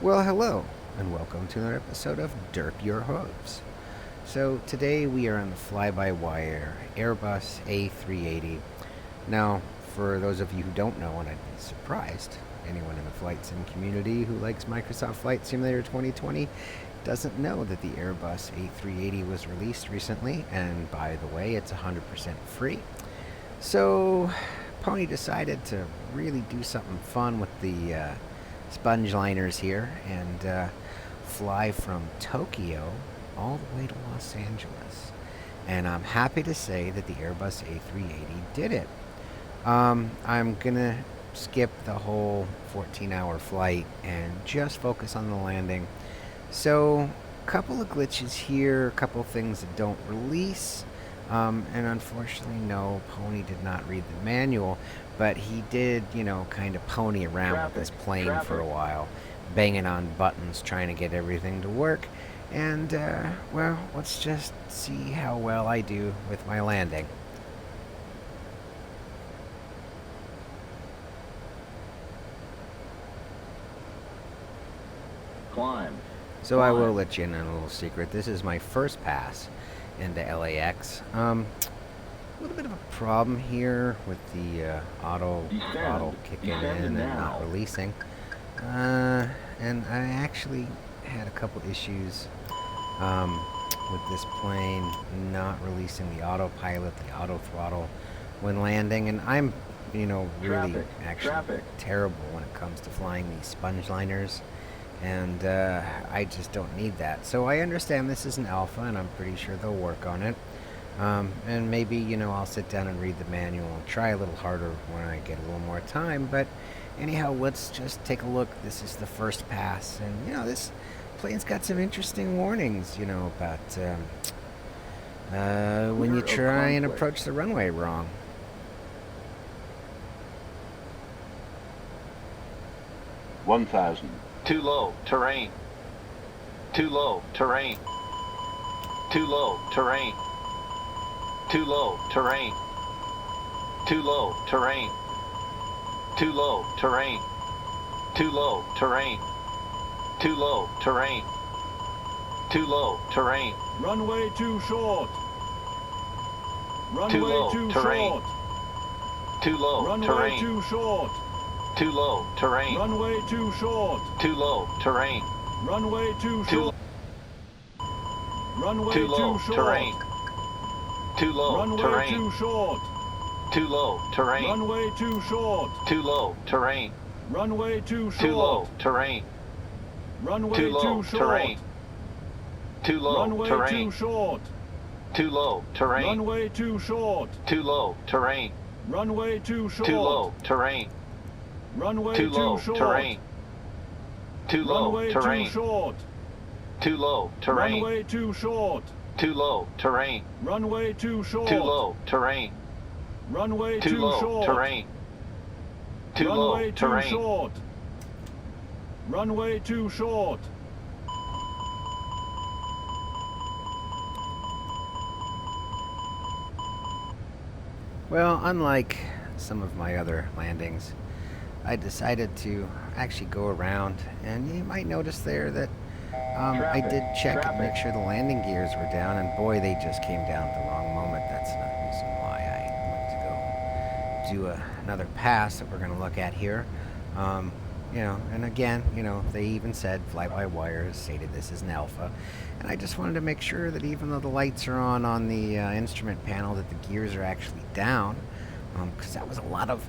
Well, hello, and welcome to another episode of Derp Your Hooves. So, today we are on the FlyByWire Airbus A380. Now, for those of you who don't know, and I'd be surprised, anyone in the flight sim community who likes Microsoft Flight Simulator 2020 doesn't know that the Airbus A380 was released recently, and by the way, it's 100% free. So, Pony decided to really do something fun with the sponge liners here and fly from Tokyo all the way to Los Angeles. And I'm happy to say that the Airbus A380 did it. I'm going to skip the whole 14-hour flight and just focus on the landing. So, a couple of glitches here, a couple of things that don't release. And unfortunately, no, Pony did not read the manual, but he did, kind of pony around with this plane for a while, banging on buttons, trying to get everything to work. And, well, let's just see how well I do with my landing. Climb. So I will let you in on a little secret. This is my first pass into LAX. A little bit of a problem here with the auto kicking in and not releasing. And I actually had a couple issues with this plane not releasing the autopilot, the auto throttle when landing. And I'm, really actually terrible when it comes to flying these sponge liners. And I just don't need that. So I understand this is an alpha, and I'm pretty sure they'll work on it. And maybe, I'll sit down and read the manual and try a little harder when I get a little more time. But anyhow, let's just take a look. This is the first pass. And, this plane's got some interesting warnings, about when you try and approach the runway wrong. $1,000. Too low, terrain. Too low, terrain. Too low, terrain. Too low, terrain. Too low, terrain. Too low, terrain. Too low, terrain. Too low, terrain. Too low, terrain. Runway too short. Runway Too low, too terrain. short. Too low, Runway terrain. too short. Too low, terrain. Runway too short. Too low, terrain. Runway too Too short. Runway Too low, too short. terrain. Too low, Runway terrain. too short. Too low, terrain. Runway too short. Too low, terrain. Runway too short. Too low, terrain. Runway Too low, too short. terrain. Too low, Runway terrain. too short. Too low, terrain. Runway too short. Too low, terrain. Runway too short. Too low, terrain. Runway Too too low, short. terrain. Too low, Runway terrain. too short. Too low, terrain. Runway too short. Too low, terrain. Runway too short. Too low, terrain. Runway Too too low, short. terrain. Too low, Runway too terrain. short. Runway too short. Well, unlike some of my other landings, I decided to actually go around, and you might notice there that I did check and make sure the landing gears were down, and boy, they just came down at the wrong moment. That's another reason why I went to go do another pass that we're going to look at here. And again, they even said FlyByWire has stated this is an alpha, and I just wanted to make sure that even though the lights are on the instrument panel, that the gears are actually down. Because that was a lot of,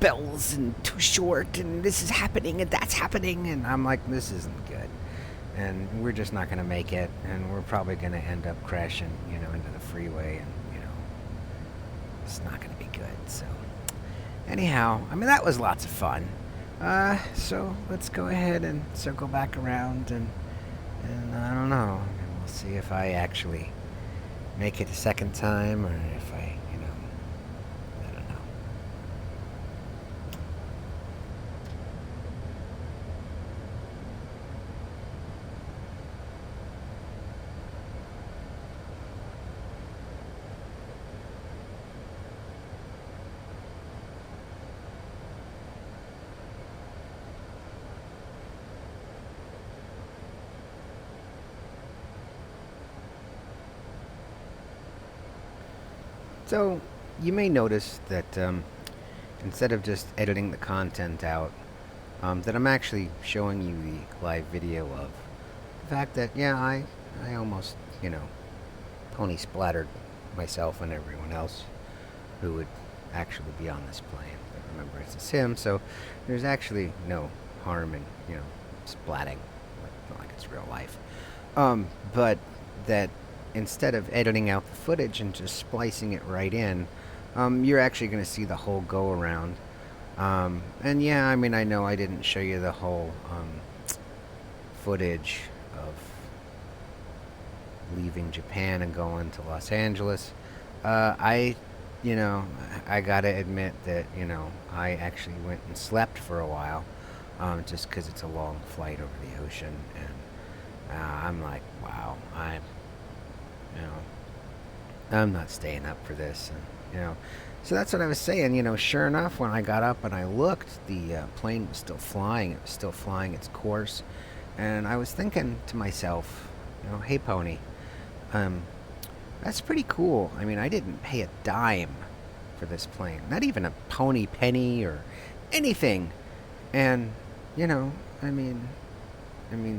bells and too short, and this is happening, and that's happening, and I'm like, this isn't good. And we're just not going to make it, and we're probably going to end up crashing, into the freeway, and, it's not going to be good. So, anyhow, that was lots of fun. So let's go ahead and circle back around, and I don't know, we'll see if I actually make it a second time, or if I don't know. So you may notice that instead of just editing the content out, that I'm actually showing you the live video of the fact that, yeah, I almost, pony splattered myself and everyone else who would actually be on this plane. But remember, it's a sim, so there's actually no harm in, splatting, like it's real life. But that instead of editing out the footage and just splicing it right in, you're actually going to see the whole go around. And yeah, I mean, I know I didn't show you the whole footage of leaving Japan and going to Los Angeles. I gotta admit that, I actually went and slept for a while, just because it's a long flight over the ocean, and I'm like, wow, I'm not staying up for this, and, so that's what I was saying. Sure enough, when I got up and I looked, the plane was still flying. It was still flying its course, and I was thinking to myself, hey, Pony, that's pretty cool. I mean, I didn't pay a dime for this plane, not even a pony penny or anything. And, I mean,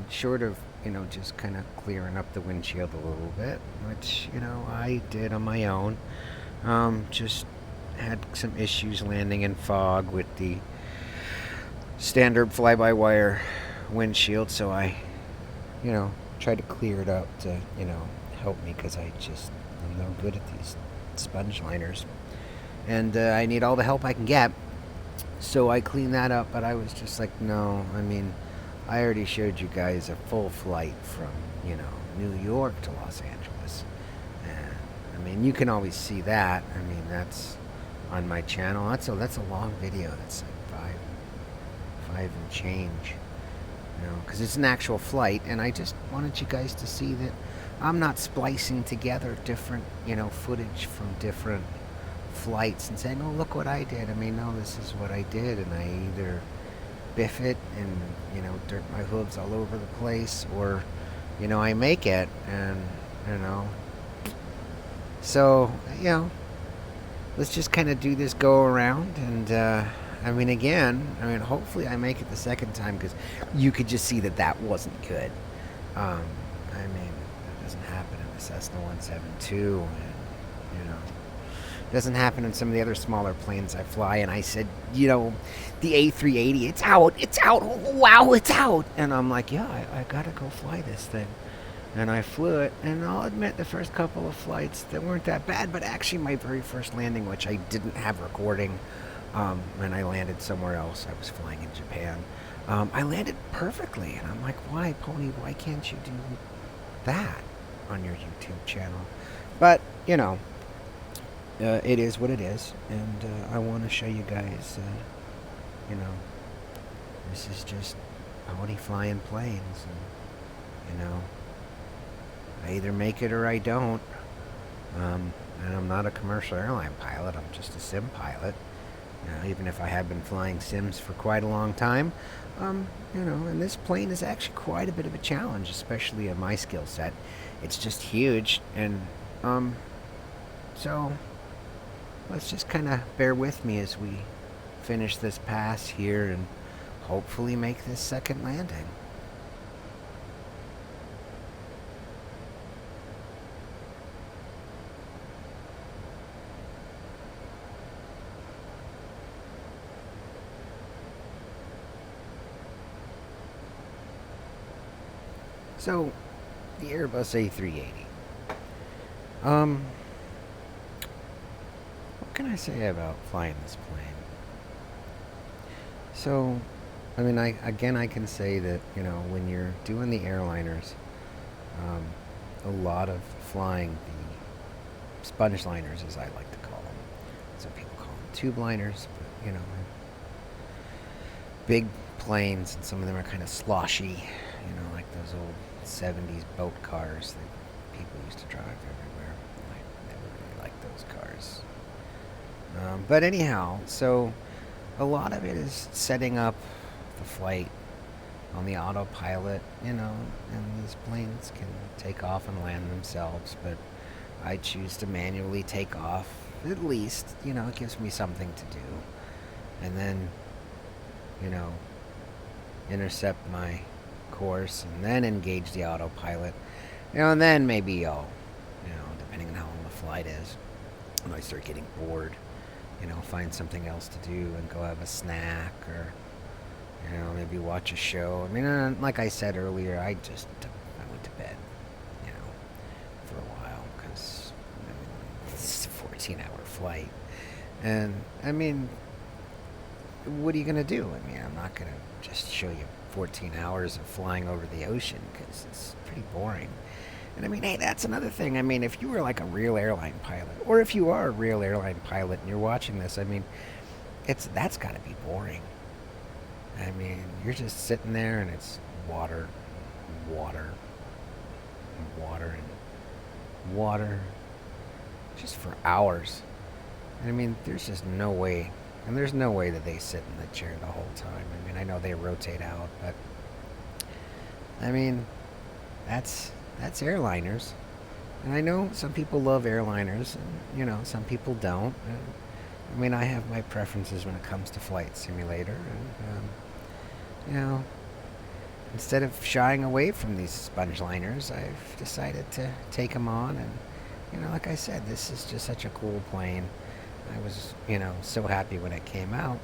short of, just kind of clearing up the windshield a little bit, which, I did on my own. Just had some issues landing in fog with the standard fly-by-wire windshield, so I, tried to clear it up to, help me, because I'm no good at these sponge liners, and I need all the help I can get. So I cleaned that up, but I was just like, no, I mean, I already showed you guys a full flight from, New York to Los Angeles, and I mean, you can always see that. I mean, that's on my channel. That's a long video. That's like five and change, because it's an actual flight, and I just wanted you guys to see that I'm not splicing together different, footage from different flights and saying, oh, look what I did. I mean, no, this is what I did, and I either biff it and, dirt my hooves all over the place, or, I make it, and, so, let's just kind of do this go around, and, hopefully I make it the second time, because you could just see that wasn't good. That doesn't happen in the Cessna 172, and, it doesn't happen in some of the other smaller planes I fly. And I said, the A380, it's out, wow, it's out. And I'm like, yeah, I gotta go fly this thing. And I flew it, and I'll admit the first couple of flights that weren't that bad, but actually my very first landing, which I didn't have recording, and I landed somewhere else. I was flying in Japan. I landed perfectly, and I'm like, why, Pony, why can't you do that on your YouTube channel? But, it is what it is, and I want to show you guys, this is just pony flying planes, and, I either make it or I don't, and I'm not a commercial airline pilot. I'm just a sim pilot, even if I have been flying sims for quite a long time. And this plane is actually quite a bit of a challenge, especially in my skill set. It's just huge, and so let's just kind of bear with me as we finish this pass here and hopefully make this second landing. So, the Airbus A380. What can I say about flying this plane? So, I can say that, when you're doing the airliners, a lot of flying the sponge liners, as I like to call them. Some people call them tube liners, but, big planes, and some of them are kind of sloshy, like those old 70s boat cars that people used to drive everywhere. I never really liked those cars. But anyhow, so a lot of it is setting up the flight on the autopilot, and these planes can take off and land themselves, but I choose to manually take off at least, it gives me something to do. And then, you know, intercept my course and then engage the autopilot. And then maybe I'll, depending on how long the flight is, when I start getting bored, find something else to do and go have a snack or, maybe watch a show. I mean, like I said earlier, I went to bed, for a while because it's a 14-hour flight. And, I mean, what are you going to do? I mean, I'm not going to just show you 14 hours of flying over the ocean because it's pretty boring. And I mean, hey, that's another thing. I mean, if you were like a real airline pilot, or if you are a real airline pilot and you're watching this, I mean, that's got to be boring. I mean, you're just sitting there and it's water, water, and water, and water, just for hours. And I mean, there's just no way, and there's no way that they sit in the chair the whole time. I mean, I know they rotate out, but I mean, that's airliners. And I know some people love airliners, and, some people don't. And, I mean, I have my preferences when it comes to Flight Simulator. And, instead of shying away from these sponge liners, I've decided to take them on. And, like I said, this is just such a cool plane. I was, so happy when it came out,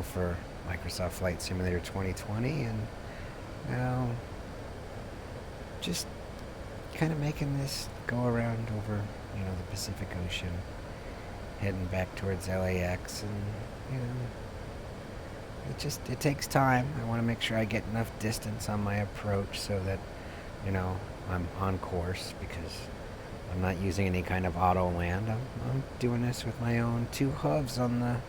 for Microsoft Flight Simulator 2020. And, just kind of making this go around over, the Pacific Ocean, heading back towards LAX, and, it takes time. I want to make sure I get enough distance on my approach so that, I'm on course, because I'm not using any kind of auto land. I'm doing this with my own 2 hooves on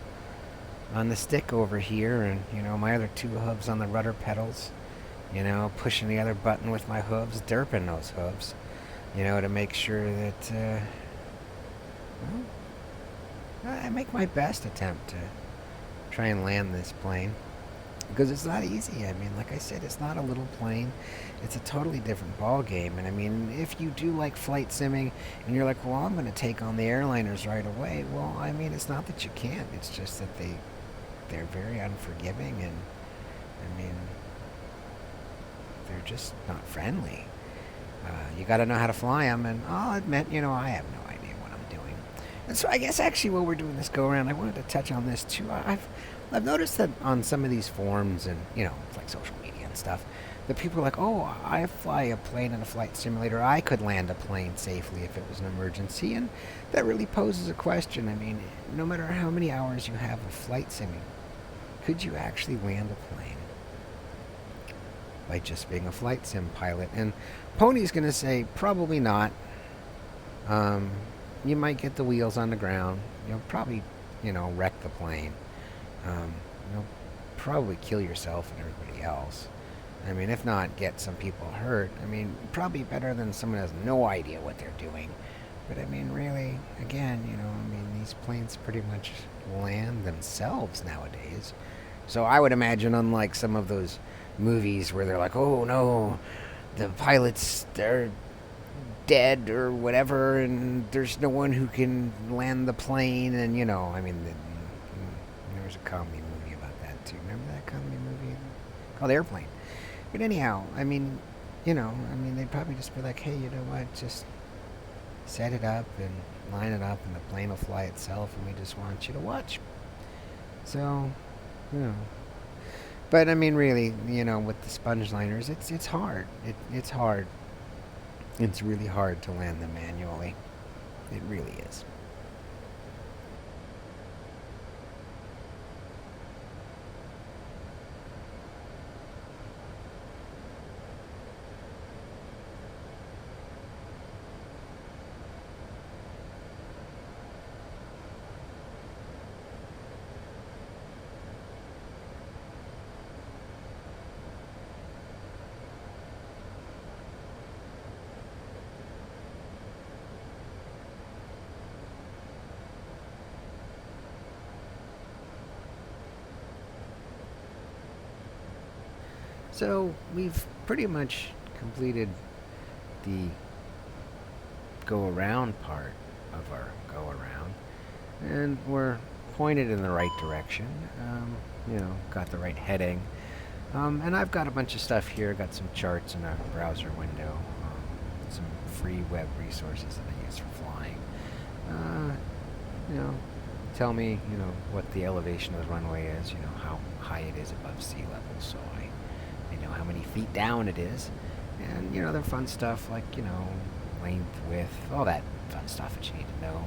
the stick over here, and, my other 2 hooves on the rudder pedals. Pushing the other button with my hooves, derping those hooves, to make sure that, I make my best attempt to try and land this plane. Because it's not easy. I mean, like I said, it's not a little plane. It's a totally different ball game. And I mean, if you do like flight simming, and you're like, well, I'm going to take on the airliners right away. Well, I mean, it's not that you can't. It's just that they're very unforgiving, and I mean, they're just not friendly. You got to know how to fly them, and I'll admit, I have no idea what I'm doing. And so I guess actually while we're doing this go around, I wanted to touch on this too. I've noticed that on some of these forums and, it's like social media and stuff, that people are like, oh, I fly a plane in a flight simulator. I could land a plane safely if it was an emergency. And that really poses a question. I mean, no matter how many hours you have of flight simming, could you actually land a plane by just being a flight sim pilot? And Pony's going to say probably not. You might get the wheels on the ground. You'll probably, wreck the plane. You'll probably kill yourself and everybody else. I mean, if not, get some people hurt. I mean, probably better than someone who has no idea what they're doing. But I mean, really, again, these planes pretty much land themselves nowadays. So I would imagine, unlike some of those movies where they're like, oh no, the pilots, they're dead or whatever, and there's no one who can land the plane, and there was a comedy movie about that too. Remember that comedy movie called Airplane? But anyhow, they'd probably just be like, hey, you know what, just set it up and line it up and the plane will fly itself, and we just want you to watch. So, but I mean, really, with the sponge liners, it's hard. It's hard. It's really hard to land them manually. It really is. So we've pretty much completed the go around part of our go around. and we're pointed in the right direction. Got the right heading. And I've got a bunch of stuff here. Got some charts in a browser window. Some free web resources that I use for flying. You know, tell me, what the elevation of the runway is. How high it is above sea level, so I know how many feet down it is. And the fun stuff like length, width, all that fun stuff that you need to know.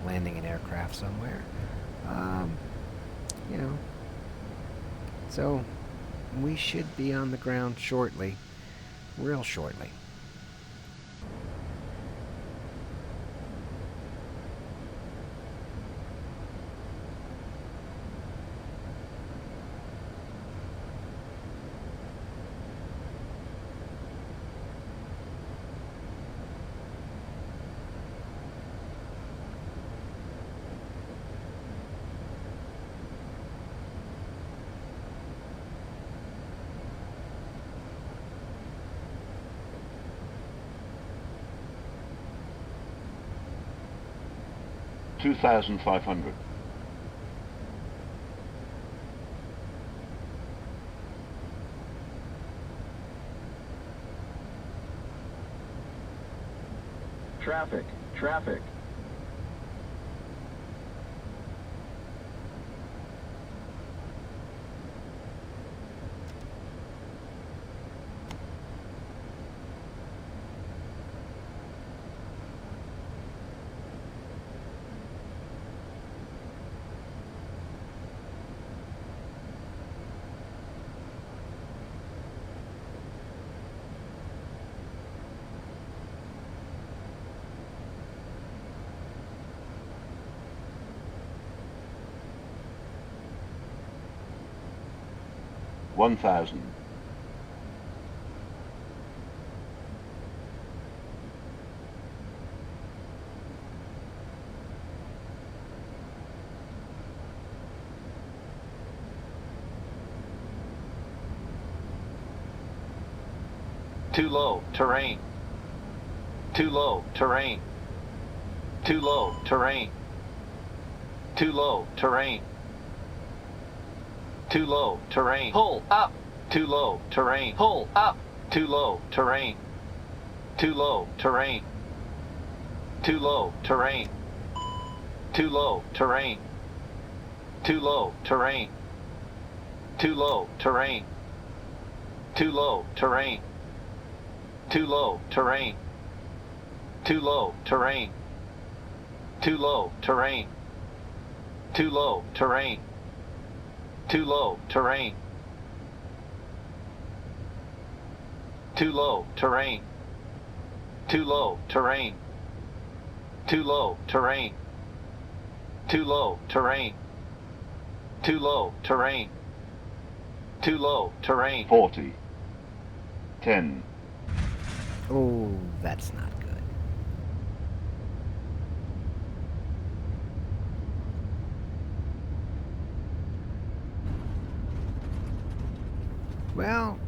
Landing an aircraft somewhere. You know, so we should be on the ground shortly, real shortly. $2,500. Traffic, traffic. $1,000. Too low, terrain. Too low, terrain. Too low, terrain. Too low, terrain. Too low, terrain. Pull up. Too low, terrain. Pull up. Too low, terrain. Too low, terrain. Too low, terrain. Too low, terrain. Too low, terrain. Too low, terrain. Too low, terrain. Too low, terrain. Too low, terrain. Too low, terrain. Too low, terrain. Too low, terrain. Too low, terrain. Too low, terrain. Too low, terrain. Too low, terrain. Too low, terrain. Too low, terrain. 40. 10. Oh, that's not good. Well,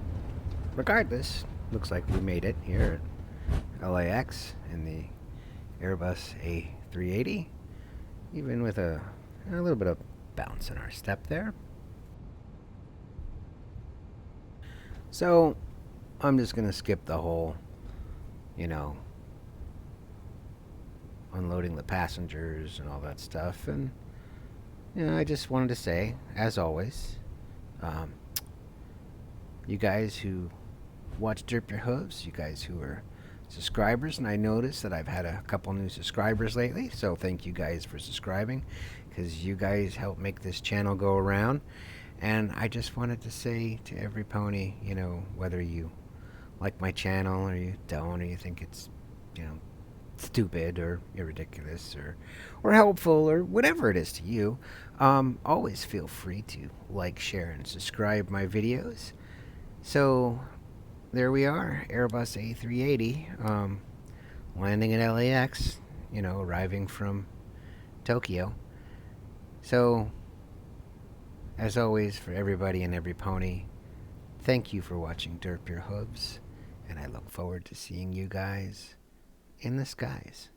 regardless, looks like we made it here at LAX in the Airbus A380, even with a little bit of bounce in our step there. So, I'm just going to skip the whole, unloading the passengers and all that stuff. And, I just wanted to say, as always, you guys who watch Derp Your Hooves, you guys who are subscribers, and I noticed that I've had a couple new subscribers lately, so thank you guys for subscribing, because you guys help make this channel go around. And I just wanted to say to every pony, whether you like my channel or you don't, or you think it's, stupid or ridiculous or helpful or whatever it is to you, always feel free to like, share, and subscribe my videos. So there we are, Airbus A380, landing at LAX, arriving from Tokyo. So, as always, for everybody and every pony, thank you for watching Derp Your Hooves, and I look forward to seeing you guys in the skies.